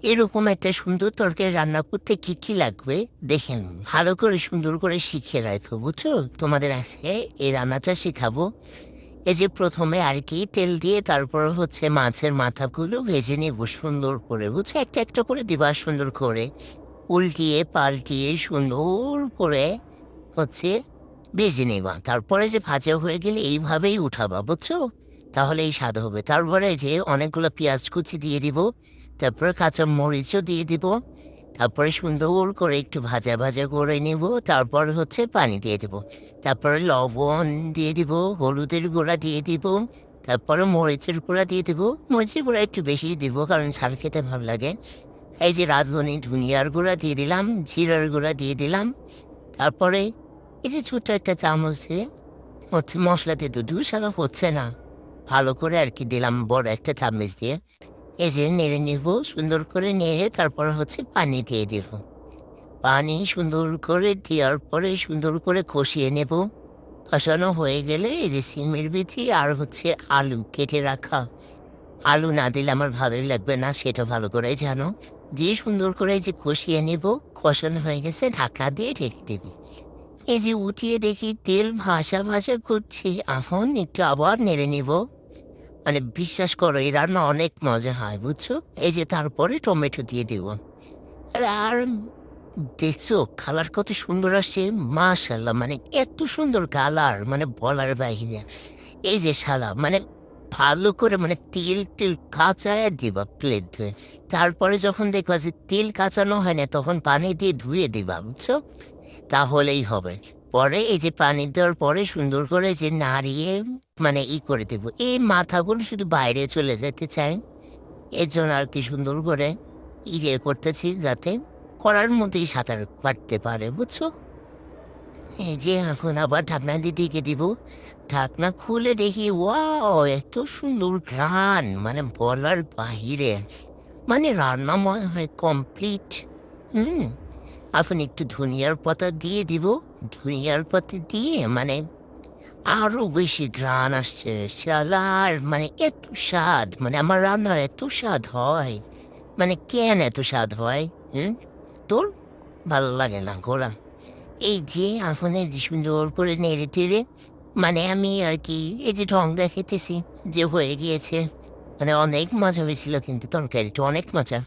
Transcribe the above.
এরকম একটা সুন্দর তরকারি রান্না করতে কি কি লাগবে দেখেন, ভালো করে সুন্দর করে শিখে রাখো, বুঝছো? তোমাদের আজকে এই রান্নাটা শেখাবো। এই যে প্রথমে আর কি তেল দিয়ে তারপর হচ্ছে মাছের মাথাগুলো ভেজে নেব সুন্দর করে, বুঝছো? একটা একটা করে দিবা সুন্দর করে, উল্টিয়ে পাল্টিয়ে সুন্দর করে হচ্ছে ভেজে নেবা। তারপরে যে ভাজা হয়ে গেলে এইভাবেই উঠাবা, বুঝছো? তাহলেই স্বাদ হবে। তারপরে যে অনেকগুলো পেঁয়াজ কুচি দিয়ে দিব, তারপরে কাঁচা মরিচও দিয়ে দিব। তারপরে সুন্দর করে একটু ভাজা ভাজা করে নিব। তারপর হচ্ছে পানি দিয়ে দিব। তারপরে লবণ দিয়ে দিব, হলুদের গুঁড়া দিয়ে দিব, তারপরে মরিচের গুঁড়া দিয়ে দিব। মরিচের গুঁড়া একটু বেশি দিব কারণ ঝাল খেতে ভালো লাগে। এই যে রাঁধুনি ধনিয়ার গুঁড়া দিয়ে দিলাম, জিরার গুঁড়া দিয়ে দিলাম। তারপরে এই যে ছোট্ট একটা চামচে হচ্ছে মশলা দিয়ে দুধ সারা হচ্ছে না, ভালো করে আর কি দিলাম বড় একটা চামচ দিয়ে। এই যে নেড়ে নিব, সুন্দর করে নেড়ে তারপর হচ্ছে পানি দিয়ে দিব। পানি সুন্দর করে দেওয়ার পরে সুন্দর করে কষিয়ে নেব। কষানো হয়ে গেলে এই যে সিমের বিচি আর হচ্ছে আলু কেটে রাখা, আলু না দিলে আমার ভালোই লাগবে না, সেটা ভালো করে জানো। দিয়ে সুন্দর করে এই যে কষিয়ে নেব। কষানো হয়ে গেছে, ঢাকা দিয়ে রেখে দেবো। এই যে উঠিয়ে দেখি তেল ভাসা ভাসা করছে, এখন একটু আবার নেড়ে নিব। মানে বিশ্বাস করো এই রান্না অনেক মজা হয়, বুঝছো? এই যে তারপরে টমেটো দিয়ে দিব। আর দেখছো কালার কত সুন্দর আসছে, মাশাল্লাহ, মানে এত সুন্দর কালার, মানে বলার বাইরে। এই যে শালা মানে ভালো করে মানে তেল টেল কাঁচায় দিবা প্লেট ধুয়ে। তারপরে যখন দেখবা যে তেল কাঁচানো হয় না তখন পানি দিয়ে ধুয়ে দিবা, বুঝছো? তাহলেই হবে। পরে এই যে পানি দেওয়ার পরে সুন্দর করে যে নাড়িয়ে মানে করে দেবো। এই মাথাগুলো শুধু বাইরে চলে যেতে চায়, এর জন্য আর কি সুন্দর করে করতেছি যাতে করার মধ্যেই সাঁতার কাটতে পারে, বুঝছো? এই যে এখন আবার ঢাকনা দিয়ে ঢেকে দিব। ঢাকনা খুলে দেখি ওয়াও এত সুন্দর ঘ্রাণ, মানে বলার বাহিরে। মানে রান্না মনে হয় কমপ্লিট। হুম। এখন একটু ধনিয়ার পাতা দিয়ে দিব। ধনিয়ার পাতা দিয়ে মানে আরো বেশি ঘ্রাণ আসছে, শালার মানে এত স্বাদ, মানে আমার রান্নার এত স্বাদ হয়, মানে কেন এত স্বাদ হয়? হুম। তোর ভালো লাগে না ঘোরা। এই যে এখন এই যে সুন্দর করে নেড়ে টেড়ে মানে আমি আর কি এই যে ঢং দেখাইতেছি যে হয়ে গিয়েছে। মানে অনেক মজা হয়েছিল কিন্তু তরকারিটা অনেক মজা।